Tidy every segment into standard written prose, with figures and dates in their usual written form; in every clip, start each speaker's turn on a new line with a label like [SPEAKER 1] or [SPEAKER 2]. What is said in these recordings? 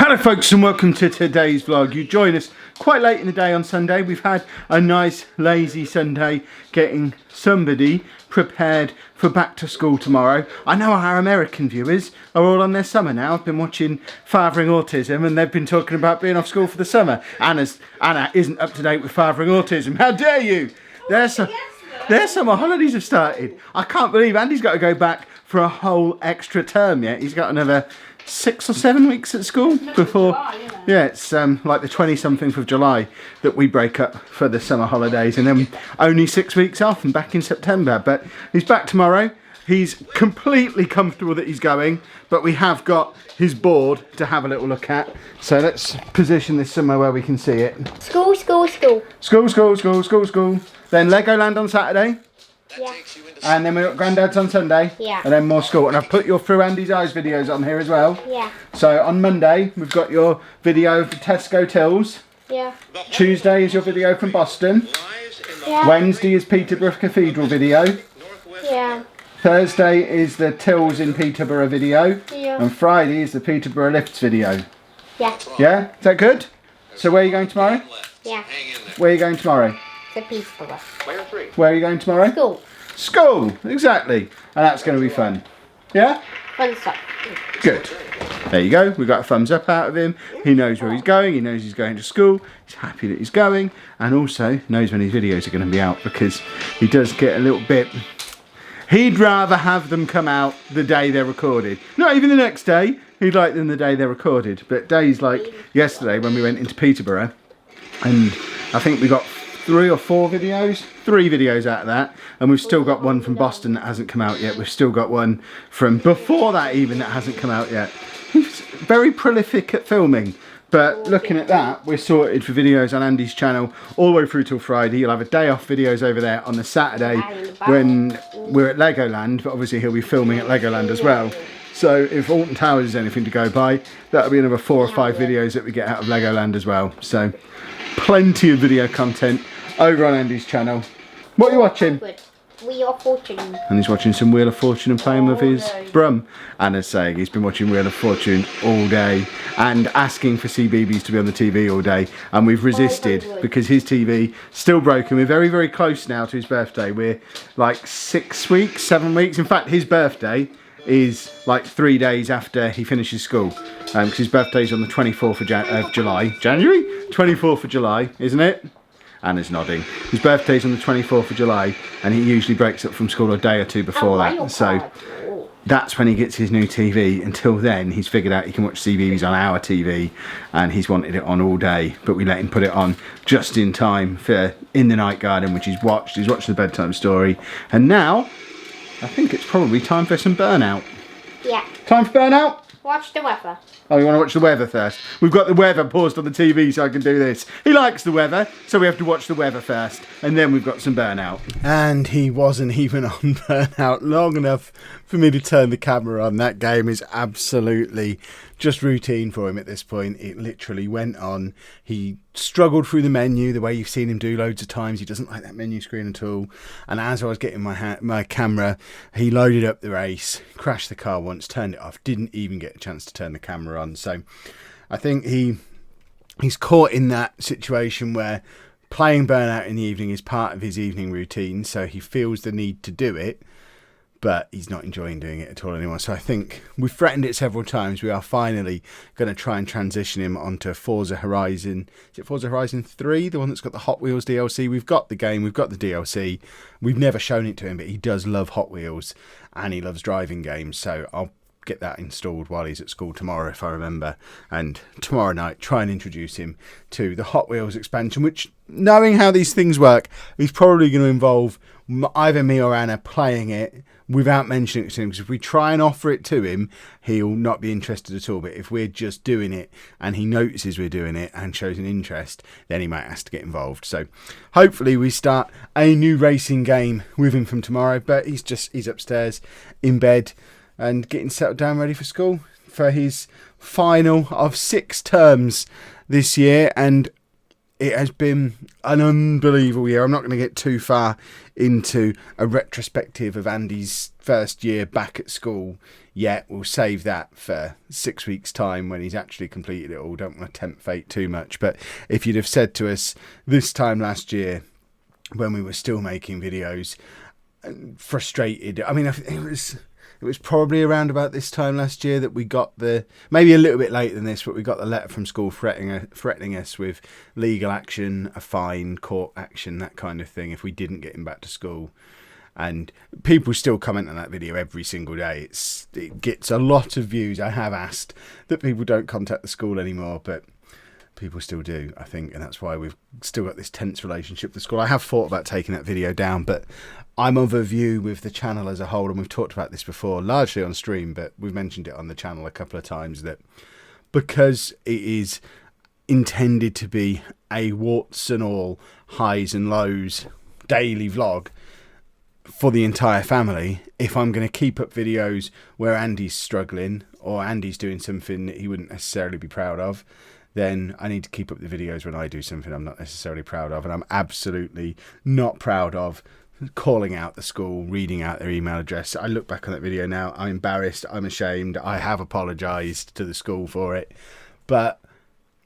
[SPEAKER 1] Hello folks and welcome to today's vlog. You join us quite late in the day on Sunday. We've had a nice lazy Sunday getting somebody prepared for back to school tomorrow. I know our American viewers are all on their summer now. I've been watching Fathering Autism and they've been talking about being off school for the summer. Anna isn't up to date with Fathering Autism. How dare you? Their summer holidays have started. I can't believe Andy's got to go back for a whole extra term yet. He's got another 6 or 7 weeks at school before. Yeah, it's like the 20-something of July that we break up for the summer holidays, and then only 6 weeks off and back in September. But he's back tomorrow. He's completely comfortable that he's going, but we have got his board to have a little look at. So let's position this somewhere where we can see it.
[SPEAKER 2] School, school, school.
[SPEAKER 1] School, school, school, school, school. Then Legoland on Saturday.
[SPEAKER 2] Yeah.
[SPEAKER 1] And then we've got Grandad's on Sunday.
[SPEAKER 2] Yeah.
[SPEAKER 1] And then more school. And I've put your Through Andy's Eyes videos on here as well.
[SPEAKER 2] Yeah.
[SPEAKER 1] So on Monday, we've got your video of the Tesco Tills.
[SPEAKER 2] Yeah.
[SPEAKER 1] Tuesday is your video from Boston.
[SPEAKER 2] Yeah.
[SPEAKER 1] Wednesday is Peterborough Cathedral video.
[SPEAKER 2] Yeah.
[SPEAKER 1] Thursday is the Tills in Peterborough video.
[SPEAKER 2] Yeah.
[SPEAKER 1] And Friday is the Peterborough Lifts video.
[SPEAKER 2] Yeah.
[SPEAKER 1] Yeah? Is that good? So where are you going tomorrow?
[SPEAKER 2] Yeah.
[SPEAKER 1] Where are you going tomorrow?
[SPEAKER 2] To Peterborough.
[SPEAKER 1] Where are you going tomorrow?
[SPEAKER 2] School.
[SPEAKER 1] School, exactly. And that's going to be fun. Yeah?
[SPEAKER 2] Fun stuff.
[SPEAKER 1] Good. There you go. We got a thumbs up out of him. He knows where he's going. He knows he's going to school. He's happy that he's going. And also knows when his videos are going to be out, because he does get a little bit... He'd rather have them come out the day they're recorded. Not even the next day. He'd like them the day they're recorded. But days like yesterday when we went into Peterborough, and I think we got 3 or 4 videos, 3 videos out of that, and we've still got one from Boston that hasn't come out yet. We've still got one from before that even that hasn't come out yet. He's very prolific at filming, but looking at that, we're sorted for videos on Andy's channel all the way through till Friday. You'll have a day off videos over there on the Saturday when we're at Legoland, but obviously he'll be filming at Legoland as well. So if Alton Towers is anything to go by, that'll be another 4 or 5 videos that we get out of Legoland as well. So plenty of video content over on Andy's channel. What are you watching?
[SPEAKER 2] Wheel of Fortune.
[SPEAKER 1] And he's watching some Wheel of Fortune and playing with his Brum. Anna's saying he's been watching Wheel of Fortune all day and asking for CBeebies to be on the TV all day. And we've resisted because his TV still broken. We're very, very close now to his birthday. We're like 6 weeks, 7 weeks. In fact, his birthday is like 3 days after he finishes school. Because his birthday's on the 24th of July. January? 24th of July, isn't it? Anna's nodding. His birthday's on the 24th of July, and he usually breaks up from school a day or 2 before that. So that's when he gets his new TV. Until then, he's figured out he can watch CBeebies on our TV, and he's wanted it on all day. But we let him put it on just in time for In the Night Garden, which he's watched. He's watched the bedtime story, and now I think it's probably time for some Burnout.
[SPEAKER 2] Yeah.
[SPEAKER 1] Time for Burnout?
[SPEAKER 2] Watch the weather.
[SPEAKER 1] Oh, you want to watch the weather first? We've got the weather paused on the TV so I can do this. He likes the weather, so we have to watch the weather first. And then we've got some Burnout. And he wasn't even on Burnout long enough for me to turn the camera on. That game is absolutely just routine for him at this point. It literally went on. He struggled through the menu the way you've seen him do loads of times. He doesn't like that menu screen at all. And as I was getting my camera, he loaded up the race, crashed the car once, turned it off, didn't even get a chance to turn the camera on. So I think he's caught in that situation where playing Burnout in the evening is part of his evening routine, so he feels the need to do it, but he's not enjoying doing it at all anymore. So I think we've threatened it several times. We are finally going to try and transition him onto Forza Horizon. Is it Forza Horizon 3, the one that's got the Hot Wheels DLC? We've got the game, we've got the DLC. We've never shown it to him, but he does love Hot Wheels and he loves driving games. So I'll get that installed while he's at school tomorrow, if I remember, and tomorrow night try and introduce him to the Hot Wheels expansion, which, knowing how these things work, is probably going to involve either me or Anna playing it without mentioning it to him, because if we try and offer it to him, he'll not be interested at all. But if we're just doing it and he notices we're doing it and shows an interest, then he might ask to get involved. So hopefully we start a new racing game with him from tomorrow. But he's upstairs in bed and getting settled down ready for school for his final of 6 terms this year. And it has been an unbelievable year. I'm not going to get too far into a retrospective of Andy's first year back at school yet. We'll save that for 6 weeks' time when he's actually completed it all. Don't want to tempt fate too much. But if you'd have said to us this time last year, when we were still making videos, frustrated, I mean, it was probably around about this time last year that we got maybe a little bit later than this, but we got the letter from school threatening us with legal action, a fine, court action, that kind of thing, if we didn't get him back to school. And people still comment on that video every single day. It gets a lot of views. I have asked that people don't contact the school anymore, but people still do, I think, and that's why we've still got this tense relationship with the school. I have thought about taking that video down, but I'm of a view with the channel as a whole, and we've talked about this before, largely on stream, but we've mentioned it on the channel a couple of times, that because it is intended to be a warts and all, highs and lows daily vlog for the entire family, if I'm going to keep up videos where Andy's struggling or Andy's doing something that he wouldn't necessarily be proud of, then I need to keep up the videos when I do something I'm not necessarily proud of. And I'm absolutely not proud of calling out the school, reading out their email address. I look back on that video now, I'm embarrassed, I'm ashamed, I have apologised to the school for it, but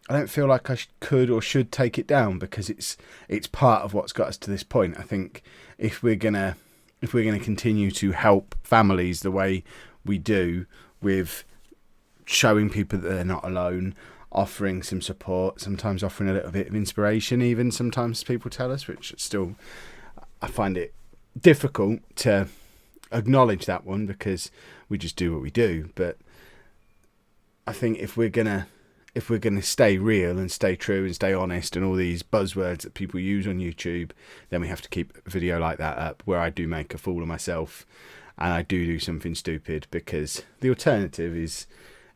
[SPEAKER 1] I don't feel like I could or should take it down, because it's part of what's got us to this point. I think if we're gonna continue to help families the way we do, with showing people that they're not alone, offering some support, sometimes offering a little bit of inspiration, even sometimes people tell us, which still, I find it difficult to acknowledge that one, because we just do what we do. But I think if we're gonna stay real and stay true and stay honest and all these buzzwords that people use on YouTube, then we have to keep a video like that up, where I do make a fool of myself and I do something stupid, because the alternative is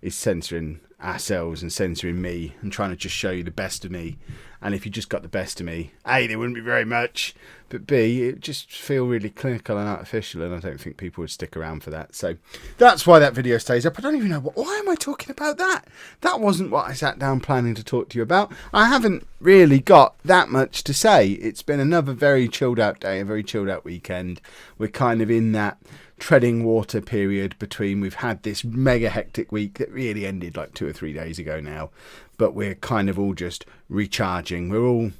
[SPEAKER 1] censoring ourselves and censoring me and trying to just show you the best of me. And if you just got the best of me, A, there wouldn't be very much, but B, it just feel really clinical and artificial, and I don't think people would stick around for that. So that's why that video stays up. I don't even know, why am I talking about that? That wasn't what I sat down planning to talk to you about. I haven't really got that much to say. It's been another very chilled out day, a very chilled out weekend. We're kind of in that treading water period between, we've had this mega hectic week that really ended like 2 or 3 days ago now, but we're kind of all just recharging. We're all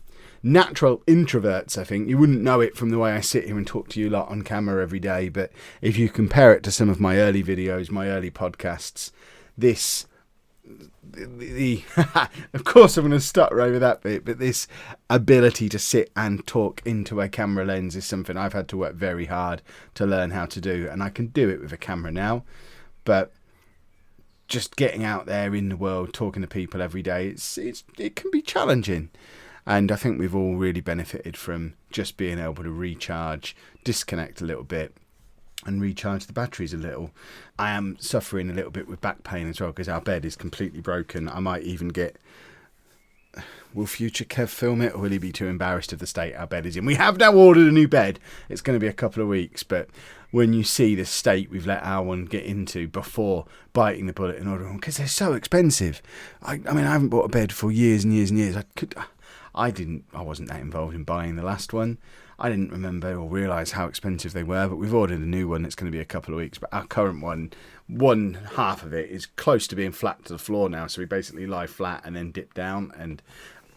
[SPEAKER 1] natural introverts, I think. You wouldn't know it from the way I sit here and talk to you lot on camera every day, but if you compare it to some of my early videos, my early podcasts, of course I'm going to stutter over that bit, but this ability to sit and talk into a camera lens is something I've had to work very hard to learn how to do, and I can do it with a camera now. But just getting out there in the world, talking to people every day, it can be challenging, and I think we've all really benefited from just being able to recharge, disconnect a little bit, and recharge the batteries a little. I am suffering a little bit with back pain as well, because our bed is completely broken. I might even will future Kev film it, or will he be too embarrassed of the state our bed is in? We have now ordered a new bed. It's going to be a couple of weeks, but when you see the state we've let our one get into before biting the bullet and ordering one, because they're so expensive. I mean, I haven't bought a bed for years and years and years. I wasn't that involved in buying the last one. I didn't remember or realise how expensive they were, but we've ordered a new one that's going to be a couple of weeks. But our current one half of it is close to being flat to the floor now, so we basically lie flat and then dip down. And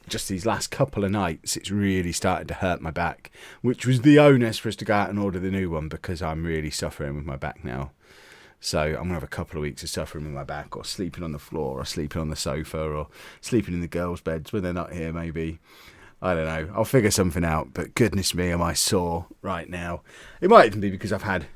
[SPEAKER 1] just these last couple of nights, it's really started to hurt my back, which was the onus for us to go out and order the new one, because I'm really suffering with my back now. So I'm going to have a couple of weeks of suffering with my back, or sleeping on the floor, or sleeping on the sofa, or sleeping in the girls' beds when they're not here, maybe. I don't know. I'll figure something out, but goodness me, am I sore right now. It might even be because I've had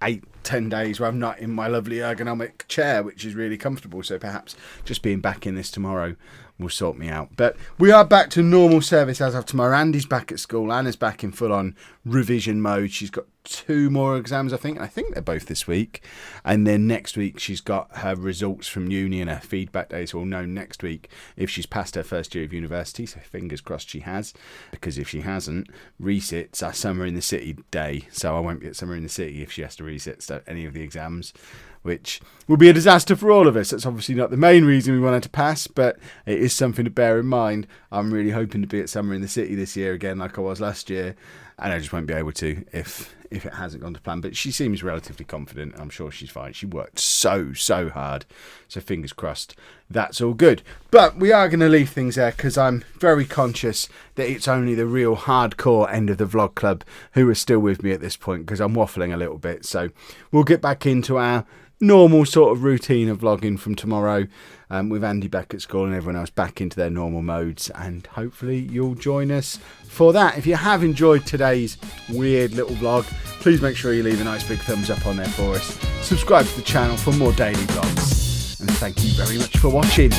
[SPEAKER 1] 8-10 days where I'm not in my lovely ergonomic chair, which is really comfortable, so perhaps just being back in this tomorrow will sort me out. But we are back to normal service as of tomorrow. Andy's back at school. Anna's back in full-on revision mode. She's got 2 more exams, I think. I think they're both this week. And then next week she's got her results from uni and her feedback days. So we'll know next week if she's passed her first year of university. So fingers crossed she has. Because if she hasn't, resits are Summer in the City day. So I won't be at Summer in the City if she has to resit stuff. any of the exams, which will be a disaster for all of us. That's obviously not the main reason we wanted to pass, but it is something to bear in mind. I'm really hoping to be at Summer in the City this year again, like I was last year, and I just won't be able to if it hasn't gone to plan. But she seems relatively confident. I'm sure she's fine. She worked so hard, so fingers crossed that's all good. But we are going to leave things there because I'm very conscious that it's only the real hardcore end of the vlog club who are still with me at this point, because I'm waffling a little bit. So we'll get back into our normal sort of routine of vlogging from tomorrow, with Andy back at school and everyone else back into their normal modes, and hopefully you'll join us for that. If you have enjoyed today's weird little vlog, please make sure you leave a nice big thumbs up on there for us. Subscribe to the channel for more daily vlogs, and thank you very much for watching.